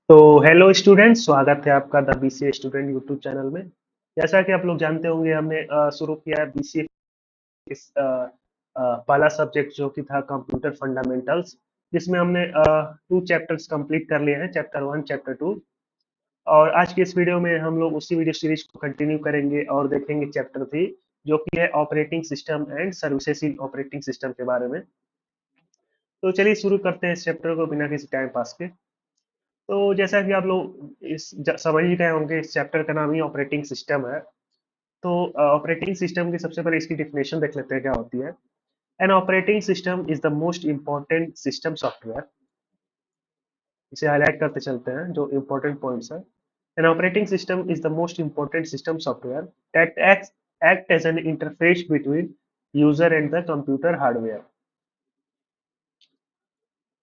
तो hello student, स्वागत है आपका the BCA student YouTube channel में। जैसा कि आप लोग जानते होंगे, हमने शुरू किया है बीसीए इस पहला सब्जेक्ट जो कि था कंप्यूटर फंडामेंटल्स, जिसमें हमने टू चैप्टर्स कंप्लीट कर लिए हैं, चैप्टर वन चैप्टर टू। और आज की इस वीडियो में हम लोग उसी वीडियो सीरीज को कंटिन्यू करेंगे और देखेंगे चैप्टर थ्री, जो कि है operating system and services in operating system के बारे में। तो चलिए शुरू करते हैं इस चैप्टर को बिना किसी टाइम पास के। तो जैसा कि आप लोग समझ ही गए होंगे, इस चैप्टर का नाम ही ऑपरेटिंग सिस्टम है। तो ऑपरेटिंग सिस्टम की सबसे पहले इसकी डिफिनेशन देख लेते हैं क्या होती है। An operating system is the most important system software. इसे हाईलाइट करते चलते हैं जो इंपॉर्टेंट पॉइंट्स है। An operating system is the most important system software that act as an interface between user and the computer hardware।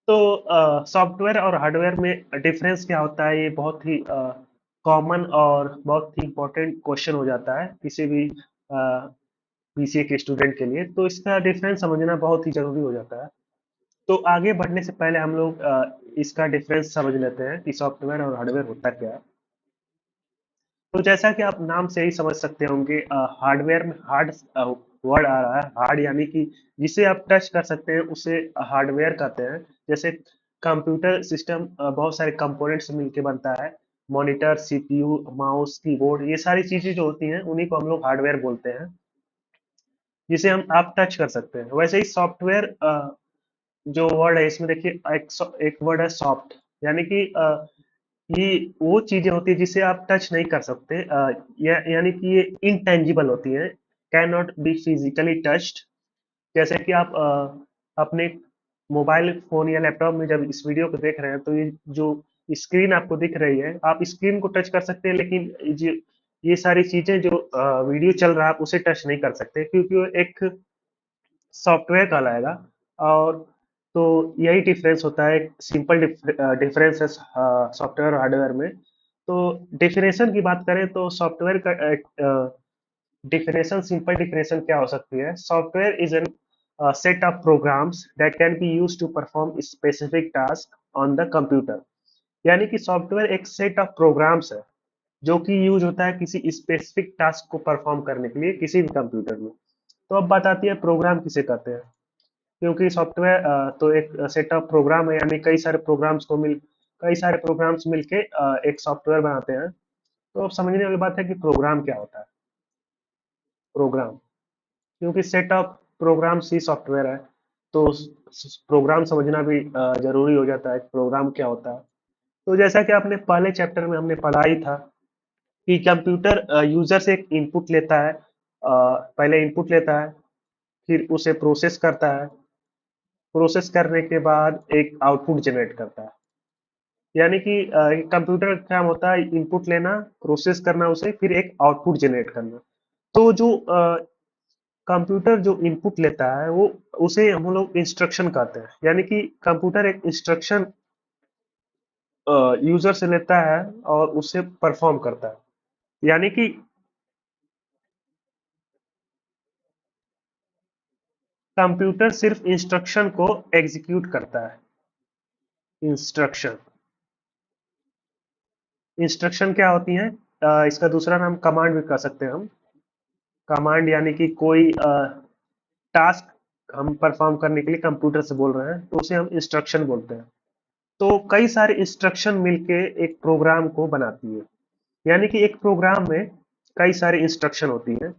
तो software और hardware में difference क्या होता है, ये बहुत ही कॉमन और बहुत ही इम्पोर्टेंट क्वेश्चन हो जाता है किसी भी बीसीए के स्टूडेंट के लिए। तो इसका डिफरेंस समझना बहुत ही जरूरी हो जाता है। तो आगे बढ़ने से पहले हम लोग इसका डिफरेंस समझ लेते हैं कि सॉफ्टवेयर और हार्डवेयर होता क्या है। तो जैसा कि आप नाम से ही समझ सकते होंगे, हार्डवेयर में हार्ड वर्ड आ रहा है। हार्ड यानी कि जिसे आप टच कर सकते हैं उसे हार्डवेयर कहते हैं। जैसे कंप्यूटर सिस्टम बहुत सारे कंपोनेंट्स मिलके बनता है। मॉनिटर, सीपीयू, माउस, कीबोर्ड, ये सारी चीजें जो होती हैं उन्हीं को हम लोग हार्डवेयर बोलते हैं, जिसे हम आप टच कर सकते हैं। वैसे ही सॉफ्टवेयर जो वर्ड है इसमें देखिए, एक वर्ड है सॉफ्ट, यानी कि ये वो चीजें होती है जिसे आप टच नहीं कर सकते, यानी कि ये इनटेंजिबल होती हैं, can not be physically touched. जैसे कि आप अपने मोबाइल फोन या लैपटॉप में जब इस वीडियो को देख रहे हैं, तो ये जो स्क्रीन आपको दिख रही है, आप स्क्रीन को टच कर सकते हैं, लेकिन ये सारी चीजें जो वीडियो चल रहा है आप उसे टच नहीं कर सकते, क्योंकि वो एक सॉफ्टवेयर कहलाएगा। और तो यही डिफरेंस होता है, सिंपल डिफरेंस है सॉफ्टवेयर और हार्डवेयर में। तो डेफिनेशन की बात करें तो सॉफ्टवेयर का डेफिनेशन, सिंपल डेफिनेशन क्या हो सकती है। Software is an set of programs that can be used to perform specific task on the computer. यानी कि सॉफ्टवेयर एक सेट ऑफ प्रोग्राम्स है जो कि यूज होता है किसी स्पेसिफिक टास्क को परफॉर्म करने के लिए किसी भी कंप्यूटर में। तो अब बात आती है प्रोग्राम किसे कहते हैं। क्योंकि सॉफ्टवेयर तो एक सेट ऑफ प्रोग्राम है, यानी कई सारे प्रोग्राम्स मिलके एक सॉफ्टवेयर बनाते हैं। तो अब समझने वाली बात है कि प्रोग्राम क्या होता है। प्रोग्राम, क्योंकि सेट ऑफ प्रोग्राम्स ही सॉफ्टवेयर है, तो प्रोग्राम समझना भी जरूरी हो जाता है कि प्रोग्राम क्या होता है। तो जैसा कि आपने पहले चैप्टर में हमने पढ़ा ही था कि कंप्यूटर यूजर से एक इनपुट लेता है, पहले इनपुट लेता है, फिर उसे प्रोसेस करता है, प्रोसेस करने के बाद एक आउटपुट जनरेट करता है। यानी कि कंप्यूटर का काम होता है इनपुट लेना, प्रोसेस करना उसे, फिर एक आउटपुट जनरेट करना। तो जो कंप्यूटर जो इनपुट लेता है वो उसे हम लोग इंस्ट्रक्शन कहते हैं। यानी कि कंप्यूटर एक इंस्ट्रक्शन यूजर से लेता है और उसे परफॉर्म करता है। यानी कि कंप्यूटर सिर्फ इंस्ट्रक्शन को एग्जीक्यूट करता है। इंस्ट्रक्शन, इंस्ट्रक्शन क्या होती है, इसका दूसरा नाम कमांड भी कह सकते हैं हम। कमांड यानी कि कोई टास्क हम परफॉर्म करने के लिए कंप्यूटर से बोल रहे हैं तो उसे हम इंस्ट्रक्शन बोलते हैं। तो कई सारे इंस्ट्रक्शन मिलके एक प्रोग्राम को बनाती है। यानी कि एक प्रोग्राम में कई सारी इंस्ट्रक्शन होती हैं।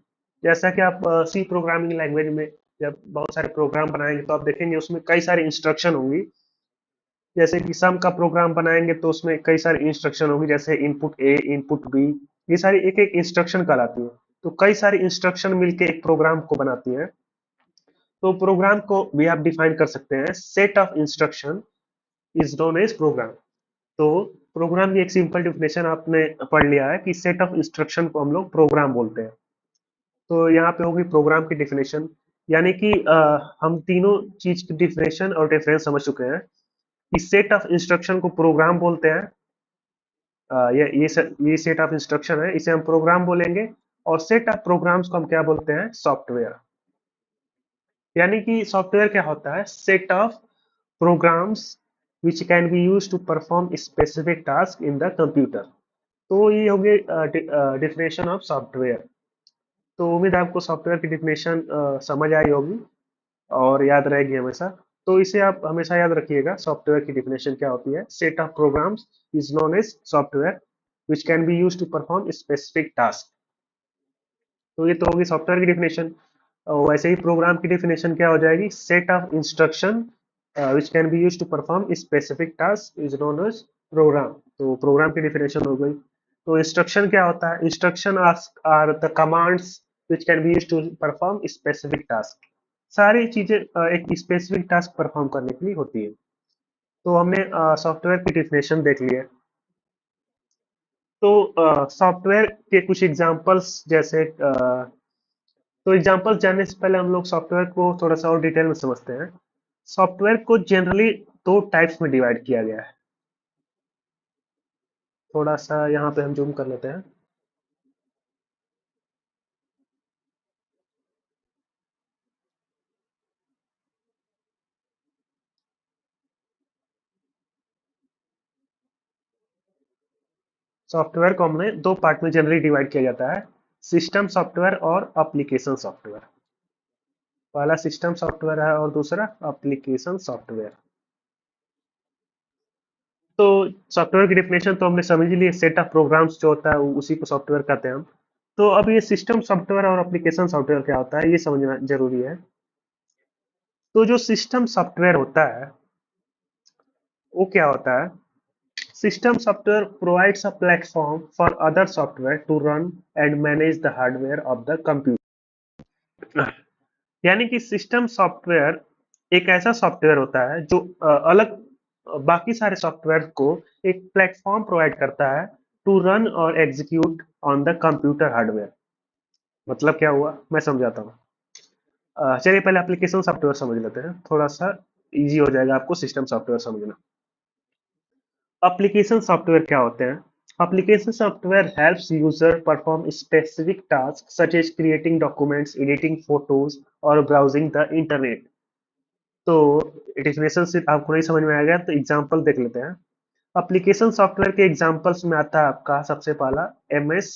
जैसा कि आप सी प्रोग्रामिंग लैंग्वेज में जब बहुत सारे प्रोग्राम बनाएंगे तो आप देखेंगे उसमें कई सारी इंस्ट्रक्शन होंगी। जैसे कि सम का प्रोग्राम बनाएंगे तो उसमें कई सारी इंस्ट्रक्शन होंगी, जैसे इनपुट ए, इनपुट बी, ये सारी एक एक इंस्ट्रक्शन कहलाती है। तो कई सारी इंस्ट्रक्शन मिलके एक प्रोग्राम को बनाती है। तो प्रोग्राम को भी आप डिफाइन कर सकते हैं, set of instruction is known as program. तो प्रोग्राम की एक सिंपल डिफिनेशन आपने पढ़ लिया है कि सेट ऑफ इंस्ट्रक्शन को हम लोग प्रोग्राम बोलते हैं। तो यहाँ पे होगी प्रोग्राम की डिफिनेशन। यानी कि हम तीनों चीज की डिफिनेशन और डिफरेंस समझ चुके हैं कि सेट ऑफ इंस्ट्रक्शन को प्रोग्राम बोलते हैं। ये सेट ऑफ इंस्ट्रक्शन है, इसे हम प्रोग्राम बोलेंगे। और सेट ऑफ प्रोग्राम्स को हम क्या बोलते हैं, सॉफ्टवेयर। यानी कि सॉफ्टवेयर क्या होता है, set of programs which can be use to perform specific task in the computer. तो ये हो गई डिफिनेशन ऑफ सॉफ्टवेयर। तो उम्मीद है आपको सॉफ्टवेयर की डिफिनेशन समझ आई होगी और याद रहेगी हमेशा। तो इसे आप हमेशा याद रखिएगा, सॉफ्टवेयर की डिफिनेशन क्या होती है। Set of programs is known as software which can be use to perform specific task. तो ये तो होगी सॉफ्टवेयर की डिफिनेशन। वैसे ही प्रोग्राम की डिफिनेशन क्या हो जाएगी, set of instruction which can be use to perform specific task is known as program. तो प्रोग्राम की डिफिनेशन हो गई। तो इंस्ट्रक्शन क्या होता है, instruction are the commands which can be use to perform specific task. सारी चीजें एक स्पेसिफिक टास्क परफॉर्म करने के लिए होती है। तो हमने सॉफ्टवेयर की डिफिनेशन देख ली है। तो सॉफ्टवेयर के कुछ एग्जांपल्स जैसे तो एग्जांपल्स जानने से पहले हम लोग सॉफ्टवेयर को थोड़ा सा और डिटेल में समझते हैं। सॉफ्टवेयर को जनरली दो टाइप्स में डिवाइड किया गया है। थोड़ा सा यहाँ पे हम जूम कर लेते हैं। सॉफ्टवेयर को हमने दो पार्ट में जनरली डिवाइड किया जाता है, सिस्टम सॉफ्टवेयर और एप्लीकेशन सॉफ्टवेयर। पहला सिस्टम सॉफ्टवेयर है और दूसरा एप्लीकेशन सॉफ्टवेयर। तो सॉफ्टवेयर की डिफिनेशन तो हमने समझ ली है, सेट ऑफ प्रोग्राम्स जो होता है उसी को सॉफ्टवेयर कहते हैं हम। तो अब ये सिस्टम सॉफ्टवेयर और एप्लीकेशन सॉफ्टवेयर क्या होता है ये समझना जरूरी है। तो जो सिस्टम सॉफ्टवेयर होता है वो क्या होता है, system software provides a platform for other software to run and manage the hardware of the computer. यानी कि सिस्टम सॉफ्टवेयर एक ऐसा सॉफ्टवेयर होता है जो अलग बाकी सारे सॉफ्टवेयर को एक प्लेटफॉर्म प्रोवाइड करता है टू रन और execute on the computer hardware. मतलब क्या हुआ मैं समझाता हूँ। चलिए पहले एप्लीकेशन सॉफ्टवेयर समझ लेते हैं, थोड़ा सा इजी हो जाएगा आपको सिस्टम सॉफ्टवेयर समझना। एप्लीकेशन सॉफ्टवेयर क्या होते हैं, application software helps user perform specific task such as creating documents, editing photos और ब्राउजिंग द इंटरनेट। तो डेफिनेशन से आपको नहीं समझ में आएगा तो एग्जांपल देख लेते हैं। एप्लीकेशन सॉफ्टवेयर के एग्जांपल्स में आता है आपका सबसे पहला एमएस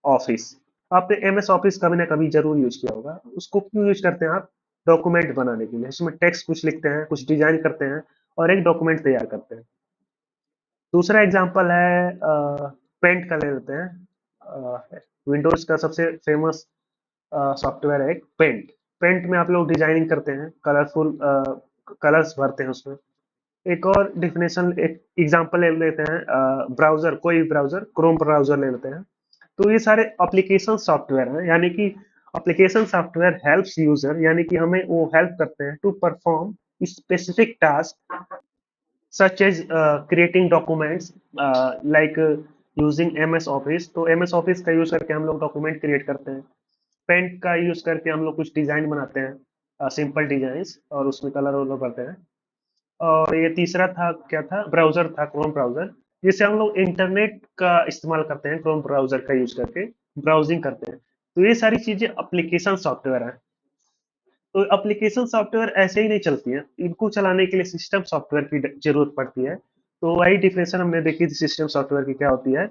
ऑफिस। आपने एमएस ऑफिस कभी ना कभी जरूर यूज किया होगा। उसको क्यों यूज करते हैं आप, डॉक्यूमेंट बनाने के लिए। इसमें टेक्स्ट कुछ लिखते हैं, कुछ डिजाइन करते हैं और एक डॉक्यूमेंट तैयार करते हैं। दूसरा एग्जांपल है पेंट का ले लेते हैं। विंडोज का सबसे फेमस सॉफ्टवेयर है एक पेंट। पेंट में आप लोग डिजाइनिंग करते हैं, कलरफुल कलर्स भरते हैं उसमें। एक और डिफिनेशन एक एग्जांपल ले लेते हैं, ब्राउजर, कोई ब्राउजर, क्रोम ब्राउजर ले लेते हैं। तो ये सारे एप्लीकेशन सॉफ्टवेयर हैं, यानी कि एप्लीकेशन सॉफ्टवेयर हेल्प्स यूजर, यानी कि हमें वो हेल्प करते हैं to perform specific task such as creating documents like using MS Office। तो MS Office का यूज करके हम लोग डॉक्यूमेंट क्रिएट करते हैं। पेंट का यूज करके हम लोग कुछ डिजाइन बनाते हैं, सिंपल डिजाइन्स, और उसमें कलर वलर भरते हैं। और ये तीसरा था क्या था, ब्राउजर था, क्रोम ब्राउजर, जिससे हम लोग इंटरनेट का इस्तेमाल करते हैं, क्रोम ब्राउजर का यूज करके ब्राउजिंग करते हैं। तो ये सारी चीजें एप्लीकेशन सॉफ्टवेयर है। तो एप्लीकेशन सॉफ्टवेयर ऐसे ही नहीं चलती है, इनको चलाने के लिए सिस्टम सॉफ्टवेयर की जरूरत पड़ती है। तो वही डिफिनेशन हमने देखी थी सिस्टम सॉफ्टवेयर की क्या होती है।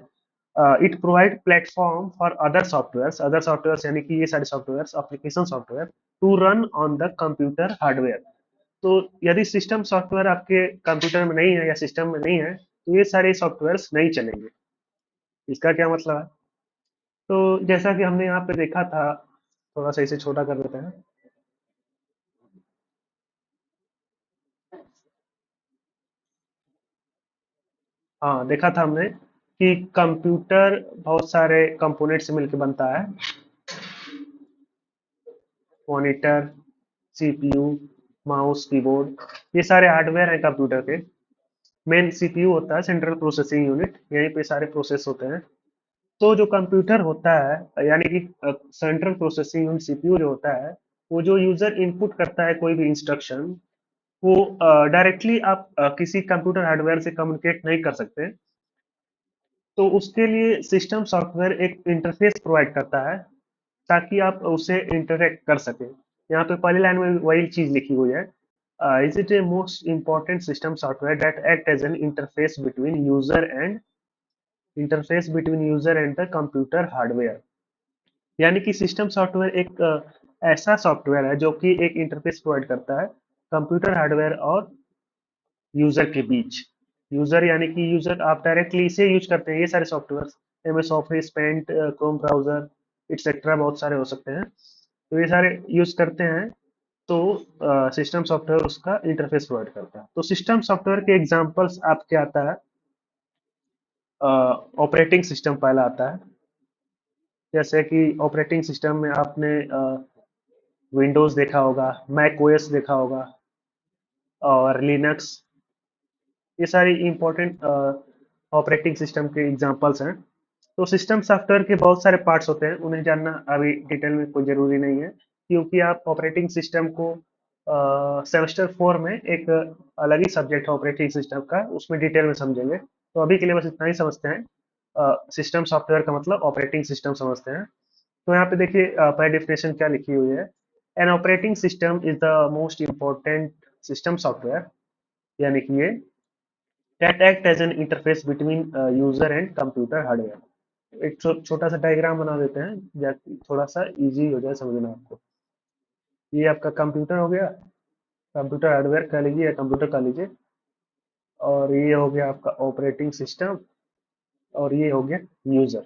It provide platform for other software यानी कि ये सारे software application software to run on the computer hardware. तो यदि सिस्टम सॉफ्टवेयर आपके कंप्यूटर में नहीं है या सिस्टम में नहीं है तो ये सारे सॉफ्टवेयर नहीं चलेंगे। इसका क्या मतलब है, तो जैसा कि हमने यहाँ पे देखा था, थोड़ा सा इसे छोटा कर देते हैं। हाँ देखा था हमने कि कंप्यूटर बहुत सारे कंपोनेंट से मिलकर बनता है। मॉनिटर, सीपीयू, माउस, कीबोर्ड, ये सारे हार्डवेयर हैं कंप्यूटर के। मेन सीपीयू होता है, सेंट्रल प्रोसेसिंग यूनिट, यहीं पे सारे प्रोसेस होते हैं। तो जो कंप्यूटर होता है यानी कि सेंट्रल प्रोसेसिंग यूनिट सीपीयू जो होता है, वो जो यूजर इनपुट करता है कोई भी इंस्ट्रक्शन, वो डायरेक्टली आप किसी कंप्यूटर हार्डवेयर से कम्युनिकेट नहीं कर सकते। तो उसके लिए सिस्टम सॉफ्टवेयर एक इंटरफेस प्रोवाइड करता है ताकि आप उससे इंटरेक्ट कर सकें। यहाँ पे पहली लाइन में वही चीज लिखी हुई है Is it a most important system software that act as an interface between user and the computer hardware? यानी कि सिस्टम सॉफ्टवेयर एक ऐसा सॉफ्टवेयर है जो कि एक इंटरफेस प्रोवाइड करता है कंप्यूटर हार्डवेयर और यूजर के बीच। यूजर यानी कि यूजर आप डायरेक्टली इसे यूज करते हैं, ये सारे software MS Office Paint Chrome browser etcetera बहुत सारे हो सकते हैं, तो ये सारे यूज करते हैं। तो सिस्टम सॉफ्टवेयर उसका इंटरफेस प्रोवाइड करता है। तो सिस्टम सॉफ्टवेयर के एग्जांपल्स आपके आता है, ऑपरेटिंग सिस्टम पहला आता है। जैसे कि ऑपरेटिंग सिस्टम में आपने विंडोज देखा होगा, मैक ओएस देखा होगा और लिनक्स, ये सारी इंपॉर्टेंट ऑपरेटिंग सिस्टम के एग्जांपल्स हैं। तो सिस्टम सॉफ्टवेयर के बहुत सारे पार्ट्स होते हैं, उन्हें जानना अभी डिटेल में कोई ज़रूरी नहीं है, क्योंकि आप ऑपरेटिंग सिस्टम को सेमेस्टर 4 में एक अलग ही सब्जेक्ट है ऑपरेटिंग सिस्टम का, उसमें डिटेल में समझेंगे। तो अभी के लिए बस इतना ही समझते हैं। सिस्टम सॉफ्टवेयर का मतलब ऑपरेटिंग सिस्टम समझते हैं। तो यहाँ पे देखिए पहले डेफिनेशन क्या लिखी हुई है। An operating system is the most important system software, यानी कि ये that act as an interface between user and computer hardware। एक छोटा सा डायग्राम बना देते हैं ताकि थोड़ा सा इजी हो जाए समझना आपको। ये आपका कंप्यूटर हो गया, कंप्यूटर हार्डवेयर कह लीजिए या कंप्यूटर कह लीजिए, और ये हो गया आपका ऑपरेटिंग सिस्टम, और ये हो गया यूजर।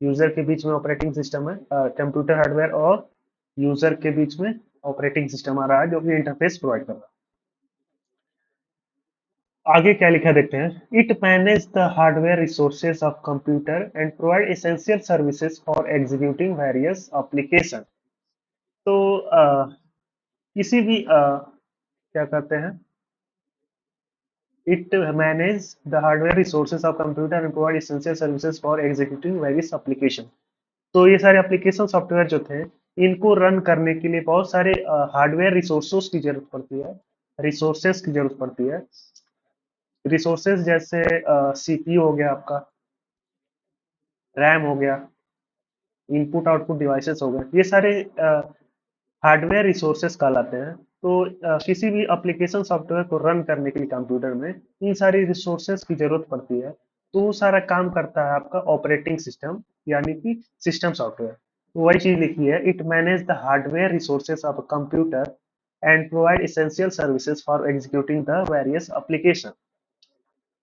यूजर के बीच में ऑपरेटिंग सिस्टम है, कंप्यूटर हार्डवेयर और यूजर के बीच में ऑपरेटिंग सिस्टम आ रहा है जो कि इंटरफेस प्रोवाइड कर रहा है। आगे क्या लिखा देखते हैं। It manage the hardware resources of computer and provide essential services for executing various application. तो किसी भी क्या कहते हैं, it manage the hardware resources of computer and provide essential services for executing various application. तो ये सारे एप्लीकेशन सॉफ्टवेयर जो थे, इनको रन करने के लिए बहुत सारे हार्डवेयर रिसोर्सेज की जरूरत पड़ती है, रिसोर्सेज की जरूरत पड़ती है। रिसोर्सेज जैसे सीपीयू हो गया आपका, रैम हो गया, इनपुट आउटपुट डिवाइसेस हो गए, ये सारे हार्डवेयर रिसोर्सेस कहलाते हैं। तो किसी भी एप्लीकेशन सॉफ्टवेयर को रन करने के लिए कंप्यूटर में इन सारी रिसोर्सेस की जरूरत पड़ती है। तो वो सारा काम करता है आपका ऑपरेटिंग सिस्टम, यानी कि सिस्टम सॉफ्टवेयर। तो वही चीज लिखी है, it manage the hardware resources of computer and provide essential services for executing the various application.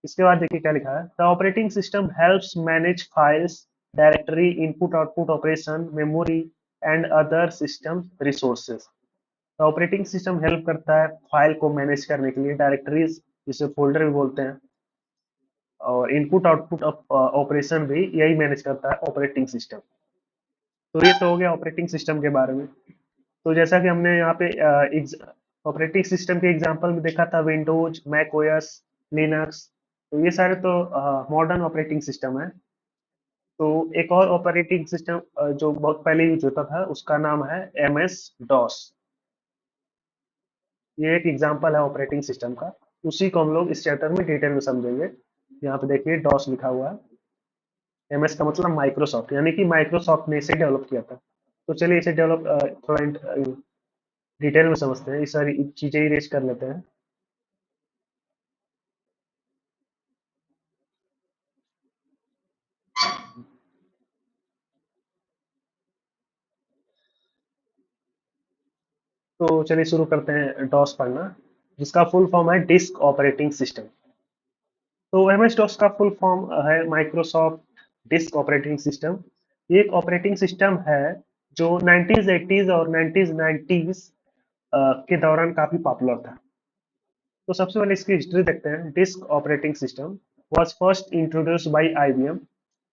इसके बाद देखिए क्या लिखा है। The operating system helps manage files, directory, input output operation, memory and other system resources. तो operating system help करता है file को मैनेज करने के लिए, डायरेक्टरीज जिसे फोल्डर भी बोलते हैं, और इनपुट आउटपुट ऑपरेशन भी यही मैनेज करता है ऑपरेटिंग सिस्टम। तो ये तो हो गया ऑपरेटिंग सिस्टम के बारे में। तो जैसा कि हमने यहाँ पे ऑपरेटिंग सिस्टम के एग्जांपल में देखा था, विंडोज, मैक ओएस, लिनक्स, तो ये सारे तो मॉडर्न ऑपरेटिंग सिस्टम है। तो एक और ऑपरेटिंग सिस्टम जो बहुत पहले यूज होता था, उसका नाम है एम एस डॉस। ये एक एग्जांपल है ऑपरेटिंग सिस्टम का, उसी को हम लोग इस चैप्टर में डिटेल में समझेंगे। यहाँ पे देखिए डॉस लिखा हुआ है। एमएस का मतलब माइक्रोसॉफ्ट, यानी कि माइक्रोसॉफ्ट ने इसे डेवलप किया था। तो चलिए इसे डेवलप थोड़ा डिटेल में समझते हैं, ये सारी चीजें इरेज कर लेते हैं। तो चलिए शुरू करते हैं डॉस पढ़ना, जिसका फुल फॉर्म है डिस्क ऑपरेटिंग सिस्टम। तो एम एस डॉस का फुल फॉर्म है माइक्रोसॉफ्ट डिस्क ऑपरेटिंग सिस्टम। ये एक ऑपरेटिंग सिस्टम है जो 1980s और 1990s के दौरान काफी पॉपुलर था। तो सबसे पहले इसकी हिस्ट्री देखते हैं। Disk operating system was first introduced by IBM.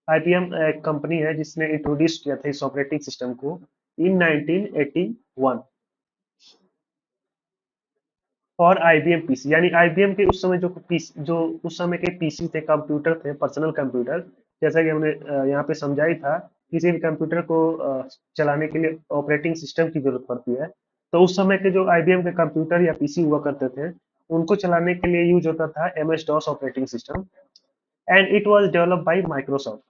IBM एक कंपनी है जिसने इंट्रोड्यूस किया था इस ऑपरेटिंग सिस्टम को इन 1981 और आईबीएम पीसी, यानी आईबीएम के उस समय जो उस समय के पीसी थे, कंप्यूटर थे, पर्सनल कंप्यूटर, जैसा कि हमने यहाँ पे समझाई था, किसी भी कंप्यूटर को चलाने के लिए ऑपरेटिंग सिस्टम की जरूरत पड़ती है। तो उस समय के जो आईबीएम के कंप्यूटर या पीसी हुआ करते थे, उनको चलाने के लिए यूज होता था M S DOS operating system, and it was developed by Microsoft.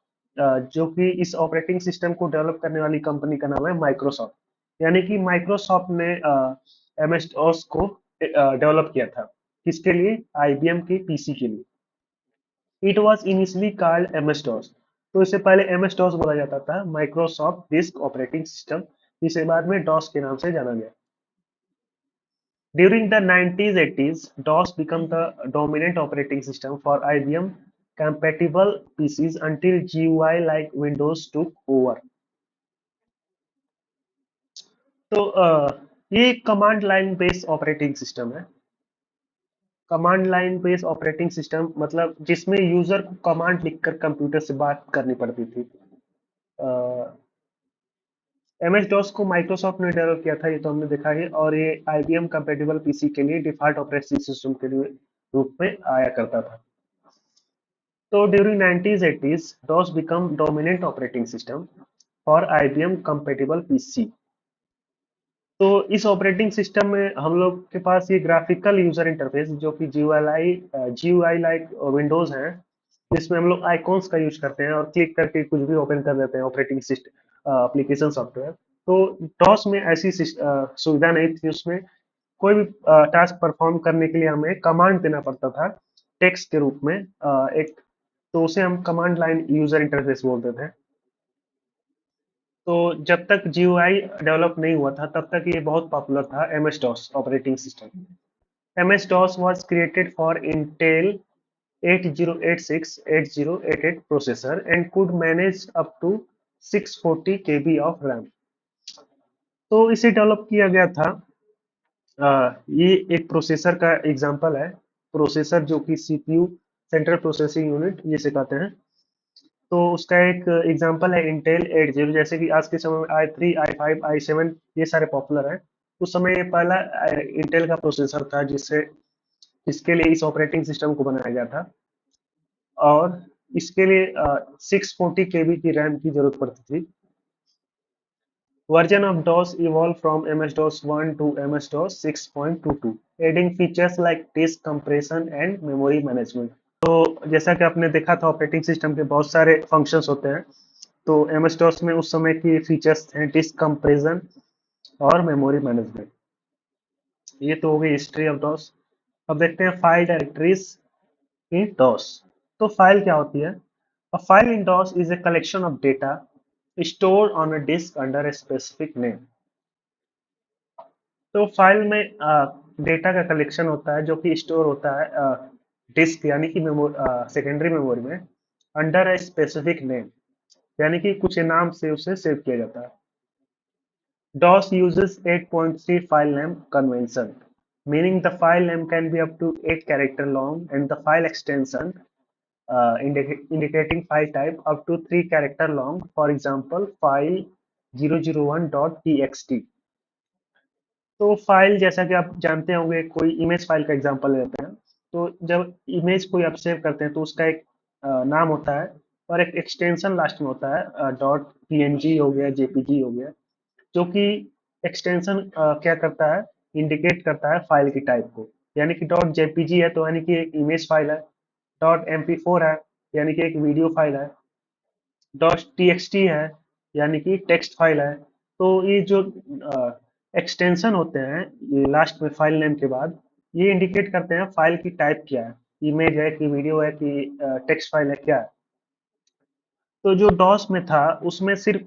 जो कि इस ऑपरेटिंग सिस्टम को डेवलप करने वाली कंपनी का नाम है माइक्रोसॉफ्ट। यानी कि माइक्रोसॉफ्ट ने एम एस डॉस को डेवलप किया था। किसके लिए? आईबीएम के पीसी के लिए। It was initially called MS DOS. तो इससे पहले एमएस डॉस बोला जाता था, माइक्रोसॉफ्ट डिस्क ऑपरेटिंग सिस्टम, जिसे बाद में डॉस के नाम से जाना गया। During the 90s-80s, DOS became the dominant operating system for IBM-compatible PCs until GUI like Windows took over. तो ये command line based operating system है। Command line based operating system मतलब जिसमें यूजर को कमांड लिखकर कंप्यूटर से बात करनी पड़ती थी। एमएस डॉस को माइक्रोसॉफ्ट ने डेवलप किया था, ये तो हमने देखा है, और ये आईबीएम कंपेटिबल पीसी के लिए डिफॉल्ट ऑपरेटिंग सिस्टम के लिए रूप में आया करता था। So during 90s-80s, DOS became dominant operating system for IBM compatible PC. तो इस ऑपरेटिंग सिस्टम में हम लोग के पास ये ग्राफिकल यूजर इंटरफेस जो कि जीयूआई लाइक विंडोज है, जिसमें हम लोग आइकॉन्स का यूज करते हैं और क्लिक करके कुछ भी ओपन कर देते हैं ऑपरेटिंग सिस्टम एप्लीकेशन सॉफ्टवेयर। तो डॉस में ऐसी सुविधा नहीं थी। उसमें कोई भी टास्क परफॉर्म करने के लिए हमें कमांड देना पड़ता था टेक्स्ट के रूप में, एक, तो उसे हम कमांड लाइन यूजर इंटरफेस बोलते थे। तो जब तक जीयूआई डेवलप नहीं हुआ था तब तक ये बहुत पॉपुलर था MS DOS operating system. MS DOS was created for Intel 8086 8088 processor and could manage up to 640 KB of RAM. तो इसे डेवलप किया गया था, ये एक प्रोसेसर का एग्जांपल है। प्रोसेसर जो कि सीपीयू, सेंट्रल प्रोसेसिंग यूनिट जिसे कहते हैं। तो उसका एक एग्जांपल है इंटेल 80, जैसे कि आज के समय में i3 i5 i7 ये सारे पॉपुलर हैं। उस समय ये पहला इंटेल का प्रोसेसर था जिससे इसके लिए इस ऑपरेटिंग सिस्टम को बनाया गया था। और इसके लिए 640 केबी की रैम की जरूरत पड़ती थी। Version of DOS evolved from MS-DOS 1 to MS-DOS 6.22, adding features like disk compression and memory management. तो जैसा कि आपने देखा था ऑपरेटिंग सिस्टम के बहुत सारे फंक्शंस होते हैं। तो एमएस डॉस में उस समय की फीचर्स हैं डिस्क कंप्रेशन और मेमोरी मैनेजमेंट। ये तो हो गई हिस्ट्री ऑफ डॉस। अब देखते हैं फाइल डायरेक्टरीज इन डॉस। तो फाइल क्या होती है? A file in DOS is a collection of data stored on a disk under a specific name. तो फाइल में डेटा का कलेक्शन होता है जो कि स्टोर होता है डिस्क यानी कि सेकेंडरी मेमोरी में, अंडर ए स्पेसिफिक नेम, यानी कि कुछ नाम से उसे सेव किया जाता है। DOS uses 8.3 file name convention, meaning the file name can be up to 8 character long and the file extension indicating file type up to 3 character long. For example, file 001.txt। तो file जैसा कि आप जानते होंगे, कोई image file का example लेते हैं। तो जब इमेज कोई आप सेव करते हैं तो उसका एक नाम होता है और एक एक्सटेंशन लास्ट में होता है, डॉट पीएनजी हो गया, जेपीजी हो गया, जो कि एक्सटेंशन क्या करता है, इंडिकेट करता है फाइल की टाइप को। यानी कि डॉट जेपीजी है तो यानी कि एक इमेज फाइल है, डॉट एमपी4 है यानी कि एक वीडियो फाइल है, डॉट टीएक्सटी है यानी कि टेक्स्ट फाइल है। तो ये जो एक्सटेंशन होते हैं ये लास्ट में फाइल नेम के बाद, ये इंडिकेट करते हैं फाइल की टाइप क्या है, इमेज है कि वीडियो है कि टेक्स्ट फाइल है क्या है। तो जो डॉस में था उसमें सिर्फ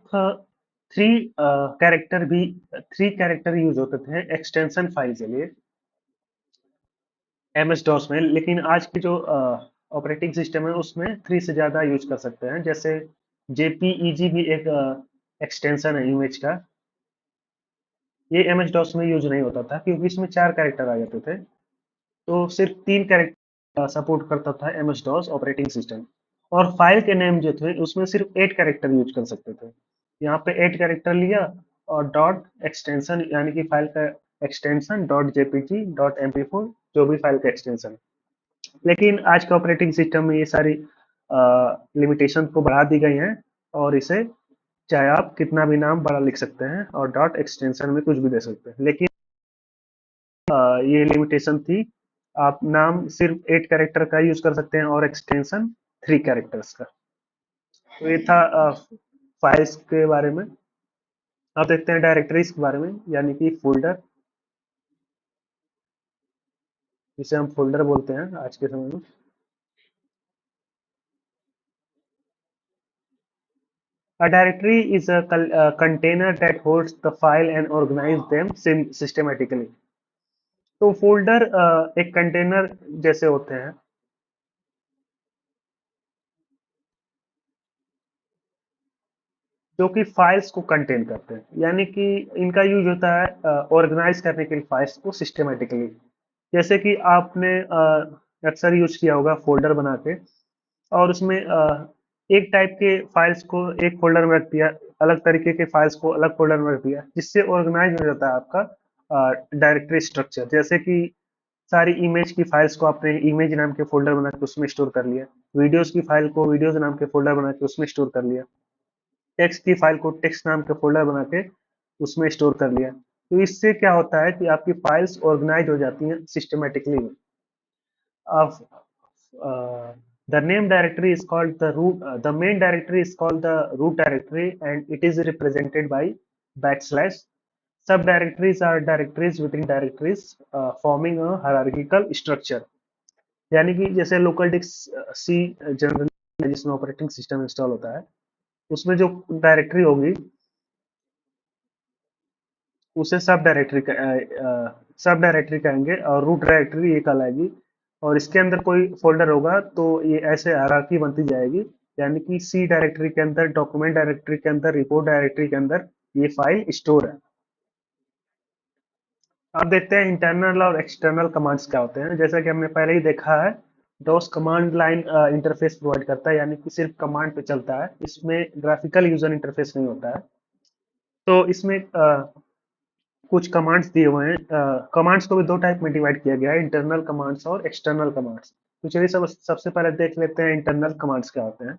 थ्री कैरेक्टर भी, थ्री कैरेक्टर यूज होते थे एक्सटेंशन फाइल के लिए एमएस डॉस में, लेकिन आज की जो ऑपरेटिंग सिस्टम है उसमें थ्री से ज्यादा यूज कर सकते हैं। जैसे जेपीईजी भी एक एक्सटेंशन है इमेज का, ये एमएस डॉस में यूज नहीं होता था क्योंकि इसमें चार कैरेक्टर आ जाते थे। तो सिर्फ तीन कैरेक्टर सपोर्ट करता था एमएस डॉस ऑपरेटिंग सिस्टम। और फाइल के नेम जो थे उसमें सिर्फ 8 कैरेक्टर यूज कर सकते थे। यहाँ पे 8 कैरेक्टर लिया और डॉट एक्सटेंशन यानी कि फाइल का एक्सटेंशन डॉट जेपीजी डॉट एमपी4 जो भी फाइल का एक्सटेंशन। लेकिन आज के ऑपरेटिंग सिस्टम में ये सारी लिमिटेशन को बढ़ा दी गई हैं और इसे चाहे आप कितना भी नाम बड़ा लिख सकते हैं और डॉट एक्सटेंशन में कुछ भी दे सकते हैं। लेकिन ये लिमिटेशन थी, आप नाम सिर्फ 8 कैरेक्टर का यूज कर सकते हैं और एक्सटेंशन 3 कैरेक्टर्स का। तो ये था फाइल्स के बारे में। अब देखते हैं डायरेक्टरीज के बारे में, यानी कि फोल्डर। जिसे हम फोल्डर बोलते हैं आज के समय में। A directory is a container that holds the file and organize them systematically. तो फोल्डर एक कंटेनर जैसे होते हैं जो कि फाइल्स को कंटेन करते हैं, यानी कि इनका यूज होता है ऑर्गेनाइज करने के लिए फाइल्स को सिस्टमेटिकली। जैसे कि आपने अक्सर यूज किया होगा फोल्डर बना के, और उसमें एक टाइप के फाइल्स को एक फोल्डर में रख दिया, अलग तरीके के फाइल्स को अलग फोल्डर में रख दिया, जिससे ऑर्गेनाइज हो जाता है आपका डायरेक्टरी स्ट्रक्चर। जैसे कि सारी इमेज की फाइल्स को आपने इमेज नाम के फोल्डर बना के उसमें स्टोर कर लिया, वीडियोस की फाइल को वीडियोस नाम के फोल्डर बना के उसमें स्टोर कर लिया, टेक्स्ट की फाइल को टेक्स्ट नाम के फोल्डर बना के उसमें स्टोर कर लिया। तो इससे क्या होता है कि आपकी फाइल्स ऑर्गेनाइज हो जाती हैं systematically. Of the name directory is called the root. The main directory is called the root directory, and it is represented by backslash. Subdirectories are directories within directories, forming a hierarchical structure. यानी कि जैसे local disk see generally जिसमें operating system install होता है, उसमें जो directory होगी उसे सब डायरेक्टरी कहेंगे, और रूट डायरेक्टरी एक अलग। और इसके अंदर कोई फोल्डर होगा तो ये ऐसे हायरार्की बनती जाएगी, यानी कि सी डायरेक्टरी के अंदर, डॉक्यूमेंट डायरेक्टरी के अंदर, रिपोर्ट डायरेक्टरी के अंदर ये फाइल स्टोर है। अब देखते हैं इंटरनल और एक्सटर्नल कमांड्स क्या होते हैं। जैसा कि हमने पहले ही देखा है, DOS command line interface provide करता है, यानी कि सिर्फ कमांड पे चलता है, इसमें ग्राफिकल यूजर इंटरफेस नहीं होता है। तो इसमें कुछ कमांड्स दिए हुए हैं। कमांड्स को भी दो टाइप में डिवाइड किया गया है, इंटरनल कमांड्स और एक्सटर्नल कमांड्स। तो चलिए सबसे पहले देख लेते हैं इंटरनल कमांड्स क्या होते हैं।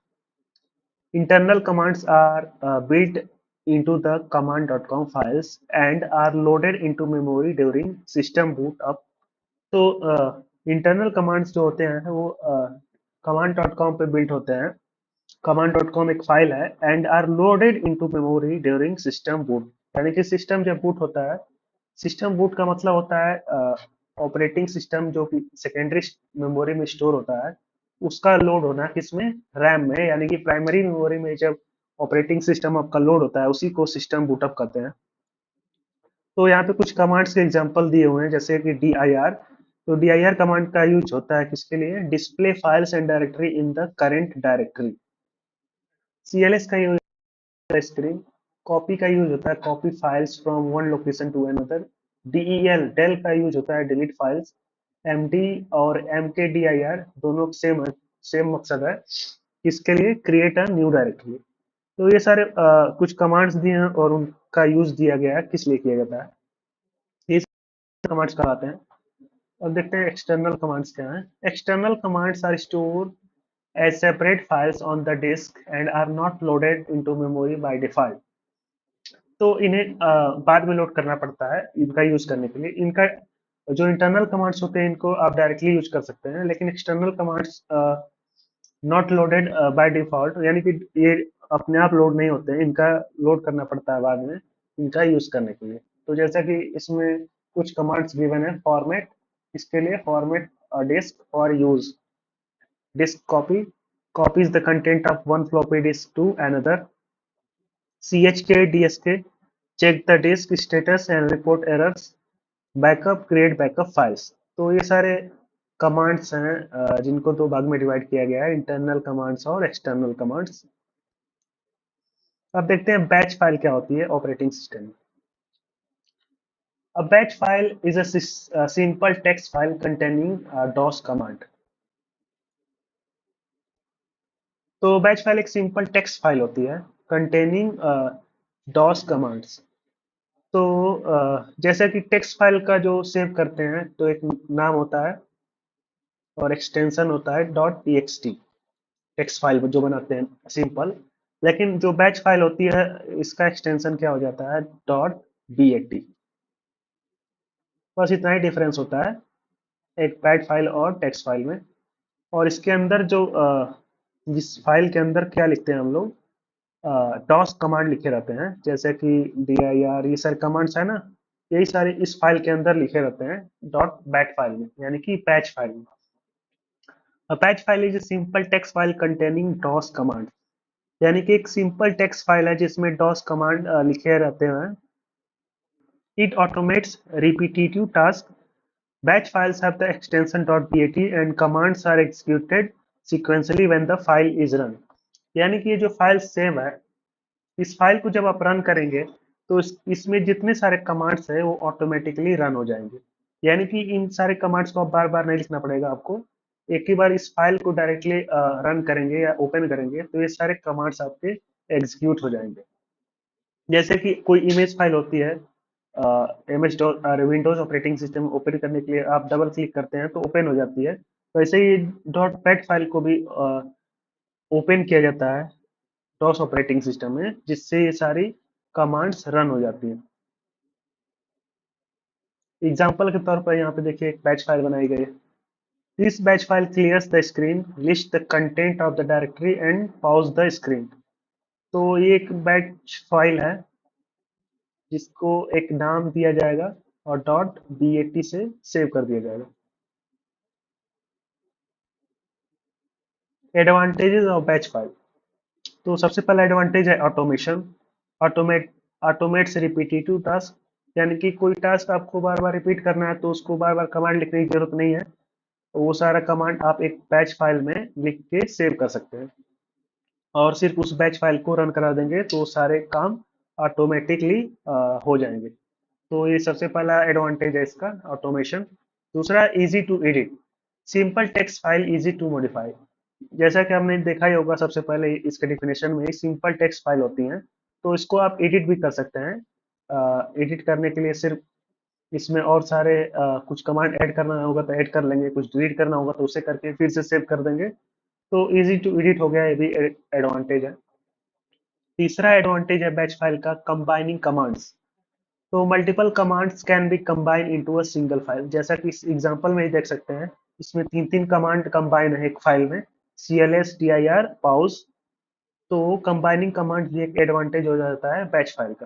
Internal commands are built into the command.com files and are loaded into memory during system boot up। तो इंटरनल कमांड्स जो होते हैं वो कमांड डॉट कॉम पे बिल्ट होते हैं। कमांड डॉट कॉम एक फाइल है, and are loaded into memory during system boot. यानी कि सिस्टम जब बूट होता है, सिस्टम बूट का मतलब होता है ऑपरेटिंग सिस्टम जो कि सेकेंडरी मेमोरी में स्टोर होता है, उसका लोड होना किसमें, रैम में। यानी कि प्राइमरी मेमोरी में जब ऑपरेटिंग सिस्टम आपका लोड होता है, उसी को सिस्टम बूटअप करते हैं। तो यहाँ पे कुछ कमांड्स के एग्जांपल दिए हुए हैं, जैसे कि डी आई आर। तो डी आई आर कमांड का यूज होता है किसके लिए, display files and directory in the current directory. C L S का यूज स्क्रीन। कॉपी का यूज होता है copy files from one location to another. DEL del का यूज होता है डिलीट फाइल्स। एमडी और एमकेडीआईआर दोनों सेम सेम मकसद है, इसके लिए क्रिएट अ न्यू डायरेक्टरी। तो ये सारे कुछ कमांड्स दिए हैं और उनका यूज दिया गया है किस लिए किया जाता है, ये कमांड्स कहलाते हैं। अब देखते हैं एक्सटर्नल कमांड्स क्या है। External commands are store as separate files on the disk and are not loaded into memory by default। तो इन्हें बाद में लोड करना पड़ता है इनका यूज करने के लिए। इनका जो इंटरनल कमांड्स होते हैं इनको आप डायरेक्टली यूज कर सकते हैं, लेकिन external commands not loaded by default, यानी कि ये अपने आप लोड नहीं होते हैं, इनका लोड करना पड़ता है बाद में इनका यूज करने के लिए। तो जैसा कि इसमें कुछ कमांड्स गिवन है, फॉर्मेट, इसके लिए format disk for use, disk copy copies the content of one floppy disk to another। chk dsk check the disk status and report errors। Backup create backup files. तो ये सारे commands हैं जिनको दो भाग में डिवाइड किया गया है, इंटरनल कमांड्स और एक्सटर्नल कमांड्स। अब देखते हैं बैच फाइल क्या होती है ऑपरेटिंग सिस्टम में। A batch file is a simple text file containing a DOS command। तो बैच फाइल एक सिंपल टेक्स्ट फाइल होती है कंटेनिंग डॉस कमांड्स। तो जैसे कि टेक्स्ट फाइल का जो सेव करते हैं तो एक नाम होता है और एक्सटेंशन होता है डॉट टीएक्सटी, टेक्स्ट फाइल जो बनाते हैं सिंपल। लेकिन जो बैच फाइल होती है इसका एक्सटेंशन क्या हो जाता है, डॉट बीएटी। बस इतना ही डिफरेंस होता है एक बैच फाइल और टेक्स्ट फाइल में। और इसके अंदर जो जिस फाइल के अंदर क्या लिखते हैं हम लोग, डॉस कमांड लिखे रहते हैं, जैसे कि dir ये सारे कमांड्स है ना, यही सारे इस फाइल के अंदर लिखे रहते हैं डॉट बैट फाइल में, यानी कि पैच फाइल में। A patch file is a simple text file containing DOS command, यानी कि एक सिंपल टेक्स्ट फाइल है जिसमें डॉस कमांड लिखे रहते हैं। It automates repetitive task. Batch files have the extension .bat and commands are executed sequentially when the file is run. यानी कि ये जो फाइल सेव है, इस फाइल को जब आप रन करेंगे तो इसमें जितने सारे कमांड्स है वो ऑटोमेटिकली रन हो जाएंगे। यानी कि इन सारे कमांड्स को आप बार बार नहीं लिखना पड़ेगा आपको। एक ही बार इस फाइल को डायरेक्टली रन करेंगे या ओपन करेंगे तो ये सारे कमांड्स आपके एग्जीक्यूट हो जाएंगे। जैसे कि कोई इमेज फाइल होती है, MS Windows operating system open करने के लिए आप डबल क्लिक करते हैं तो ओपन हो जाती है। तो ऐसे ही डॉट पैट फाइल को भी ओपन किया जाता है डॉस ऑपरेटिंग सिस्टम में, जिससे ये सारी कमांड्स रन हो जाती हैं। एग्जाम्पल के तौर पर यहाँ पे देखिए एक बैच फाइल बनाई गई है। This batch file clears the screen, list the content of the directory and pause the screen. तो ये एक बैच फाइल है जिसको एक नाम दिया जाएगा और डॉट BAT से सेव कर दिया जाएगा। Advantages of batch file. तो सबसे पहला एडवांटेज है automation. Automate automates repetitive task, यानी कि कोई टास्क आपको बार बार रिपीट करना है तो उसको बार बार कमांड लिखने की जरूरत नहीं है। तो वो सारा कमांड आप एक बैच फाइल में लिख के सेव कर सकते हैं और सिर्फ उस बैच फाइल को रन करा देंगे तो सारे काम ऑटोमेटिकली हो जाएंगे। तो ये सबसे पहला एडवांटेज है इसका, ऑटोमेशन। दूसरा, easy to edit. Simple text file easy to modify. जैसा कि हमने देखा ही होगा, सबसे पहले इसके डिफिनेशन में सिंपल टेक्स्ट फाइल होती हैं तो इसको आप एडिट भी कर सकते हैं। एडिट करने के लिए सिर्फ इसमें और सारे कुछ कमांड ऐड करना होगा तो ऐड कर लेंगे, कुछ डिलीट करना होगा तो उसे करके फिर से सेव कर देंगे। तो इजी टू एडिट हो गया, ये भी एडवांटेज है। तीसरा एडवांटेज है बैच फाइल का, कंबाइनिंग कमांड्स। तो multiple commands can be combine into a single file, जैसा कि इस एग्जांपल में ही देख सकते हैं। इसमें तीन तीन कमांड कंबाइन है एक फाइल में, CLS dir pause। तो कंबाइनिंग कमांड भी एक एडवांटेज हो जाता है बैच फाइल का।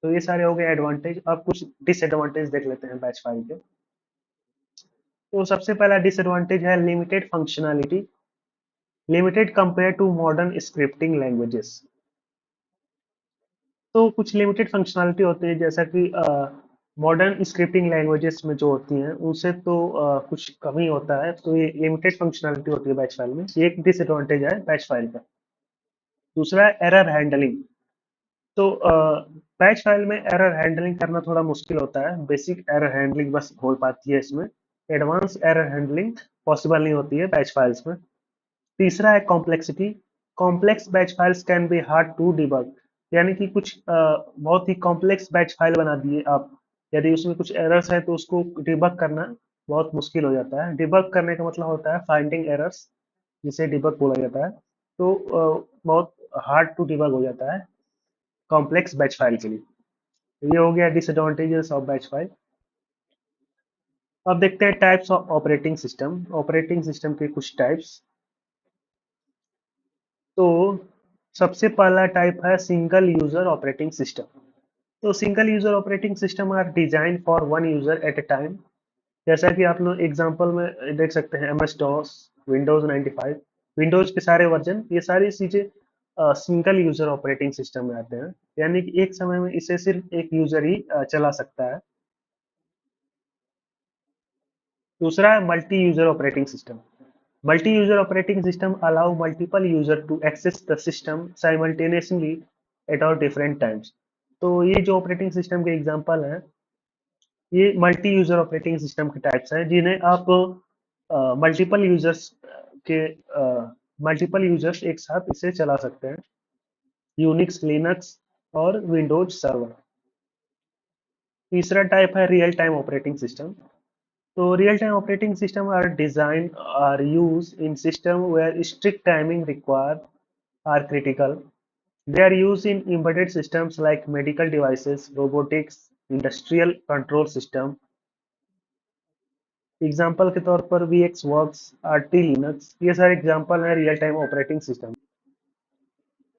तो ये सारे हो गए एडवांटेज। अब कुछ डिसएडवांटेज देख लेते हैं बैच फाइल के। तो सबसे पहला डिसएडवांटेज है limited functionality, limited compare to modern scripting languages. तो कुछ लिमिटेड फंक्शनैलिटी होती है, जैसा कि मॉडर्न स्क्रिप्टिंग लैंग्वेजेस में जो होती हैं उनसे तो कुछ कम ही होता है। तो ये लिमिटेड फंक्शनैलिटी होती है बैच फाइल में, ये एक डिसएडवांटेज है बैच फाइल का। दूसरा है एरर हैंडलिंग। तो बैच फाइल में एरर हैंडलिंग करना थोड़ा मुश्किल होता है। बेसिक एरर हैंडलिंग बस हो पाती है इसमें, एडवांस एरर हैंडलिंग पॉसिबल नहीं होती है बैच फाइल्स में। तीसरा है complexity. Complex batch files can be hard to debug, यानी कि कुछ बहुत ही कॉम्प्लेक्स बैच फाइल बना दिए आप, यदि उसमें कुछ एरर्स है तो उसको डिबग करना बहुत मुश्किल हो जाता है। डिबग करने का मतलब होता है फाइंडिंग एरर्स, जिसे डिबग बोला जाता है। तो बहुत हार्ड टू डिबग हो जाता है कॉम्प्लेक्स बैच फाइल के लिए। तो ये हो गया डिसएडवांटेजेस ऑफ बैच फाइल। अब देखते हैं types of operating system. Operating system के कुछ टाइप्स। तो सबसे पहला टाइप है सिंगल यूजर ऑपरेटिंग सिस्टम। तो single user operating system are design for one user at a time. जैसा कि आप लोग एग्जांपल में देख सकते हैं, MS DOS, विंडोज 95, विंडोज के सारे वर्जन, ये सारी चीजें सिंगल यूजर ऑपरेटिंग सिस्टम में आते हैं। यानी कि एक समय में इसे सिर्फ एक यूजर ही चला सकता है। दूसरा है multi user operating system. Multi user operating system allow multiple user to access the system simultaneously at और डिफरेंट टाइम्स। तो ये जो ऑपरेटिंग सिस्टम के एग्जांपल हैं, ये मल्टी यूजर ऑपरेटिंग सिस्टम के टाइप्स हैं जिन्हें आप मल्टीपल यूजर्स के मल्टीपल यूजर्स एक साथ इसे चला सकते हैं। यूनिक्स, लिनक्स और विंडोज सर्वर। तीसरा टाइप है real time operating system. So real-time operating system are designed or used in system where strict timing required are critical. They are used in embedded systems like medical devices, robotics, industrial control system. Example के तौर पर VxWorks, RT Linux, ये सारे example हैं real time operating system.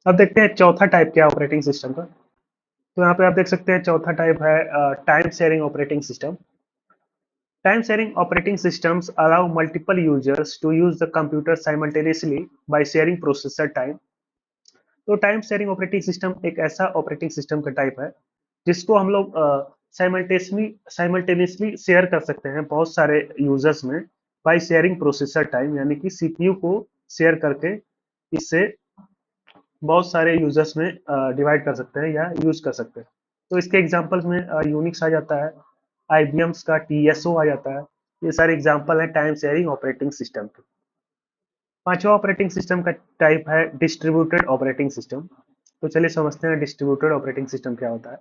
अब देखते हैं चौथा टाइप क्या ऑपरेटिंग सिस्टम का। तो यहाँ पे आप देख सकते हैं चौथा टाइप है time sharing operating system. Time sharing operating systems allow multiple users to use the computer simultaneously by sharing processor time। तो टाइम शेयरिंग ऑपरेटिंग सिस्टम एक ऐसा ऑपरेटिंग सिस्टम का टाइप है जिसको हम लोग साइमल्टेनियसली शेयर कर सकते हैं बहुत सारे यूजर्स में बाय शेयरिंग प्रोसेसर टाइम, यानी कि सीपीयू को शेयर करके इससे बहुत सारे यूजर्स में डिवाइड कर सकते हैं या यूज कर सकते हैं। तो इसके एग्जांपल्स में यूनिक्स आ जाता है, आईबीएम्स का टीएसओ आ जाता है। ये सारे एग्जांपल हैं टाइम शेयरिंग ऑपरेटिंग सिस्टम के। पांचवा ऑपरेटिंग सिस्टम का टाइप है डिस्ट्रीब्यूटेड ऑपरेटिंग सिस्टम। तो चलिए समझते हैं डिस्ट्रीब्यूटेड ऑपरेटिंग सिस्टम क्या होता है।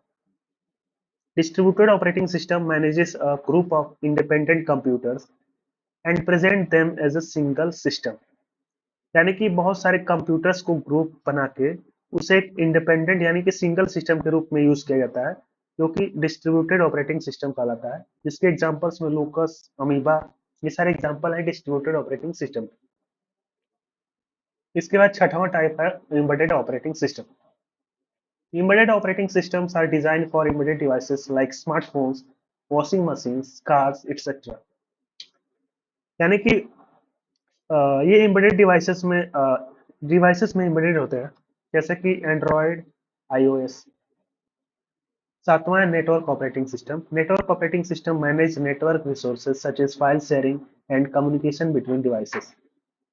Distributed operating system manages a group of independent computers and present them as a single system. यानी कि बहुत सारे कंप्यूटर्स को ग्रुप बना के उसे एक इंडिपेंडेंट यानी कि सिंगल सिस्टम के रूप में यूज किया जाता है, जो कि डिस्ट्रीब्यूटेड ऑपरेटिंग सिस्टम कहलाता है, जिसके एग्जांपल्स में लोकस, अमीबा, ये सारे एग्जांपल हैं डिस्ट्रीब्यूटेड ऑपरेटिंग सिस्टम। इसके बाद छठवां टाइप है embedded operating system. Embedded operating systems are designed for embedded devices like smartphones, washing machines, cars, etc. यानी कि ये एम्बेडेड डिवाइसेस में एम्बेडेड होते हैं, जैसे कि एंड्रॉयड, आईओएस। सातवां है network operating system. Network operating system manage network resources such as file sharing and communication between devices.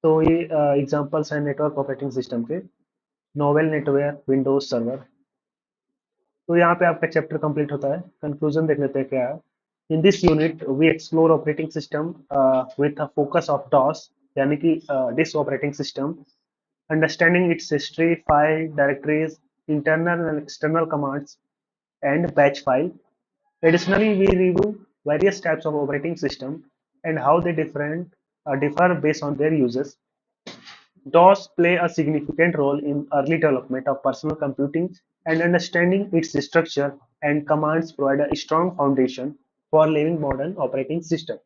तो ये एग्जांपल्स हैं नेटवर्क ऑपरेटिंग सिस्टम के, नोवेल नेटवर्क, विंडोज सर्वर। तो यहाँ पे आपका चैप्टर कंप्लीट होता है। कंक्लूजन देख लेते हैं क्या है। In this unit we explore operating system with a focus of DOS, यानी कि disk operating system, understanding its history, file directories, internal and external commands, and batch file. Additionally, we review various types of operating system and how they differ based on their uses. DOS play a significant role in early development of personal computing, and understanding its structure and commands provide a strong foundation for living modern operating system.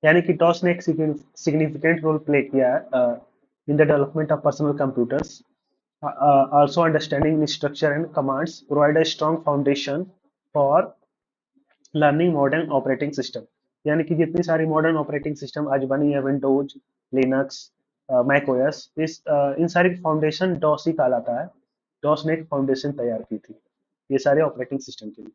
यानी कि DOS ने एक significant role play किया है in the development of personal computers. Also understanding the structure and commands provide a strong foundation for learning modern operating system. यानी कि जितनी सारी मॉडर्न ऑपरेटिंग सिस्टम आज बनी है, विंडोज, लिनक्स, मैक ओएस, इन सारी फाउंडेशन डॉस ही कहलाता है। डॉस ने एक फाउंडेशन तैयार की थी ये सारे ऑपरेटिंग सिस्टम के लिए।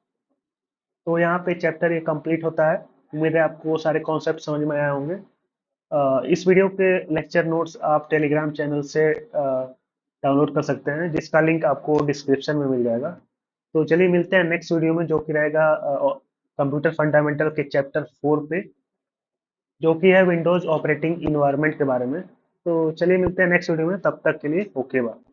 तो यहाँ पे चैप्टर ये कंप्लीट होता है। उम्मीद है आपको सारे कॉन्सेप्ट समझ में आए होंगे। इस वीडियो के लेक्चर नोट्स आप टेलीग्राम चैनल से डाउनलोड कर सकते हैं, जिसका लिंक आपको डिस्क्रिप्शन में मिल जाएगा। तो चलिए मिलते हैं नेक्स्ट वीडियो में, जो कि रहेगा कंप्यूटर फंडामेंटल के चैप्टर 4 पे, जो कि है विंडोज ऑपरेटिंग इन्वायरमेंट के बारे में। तो चलिए मिलते हैं नेक्स्ट वीडियो में, तब तक के लिए ओके बाय।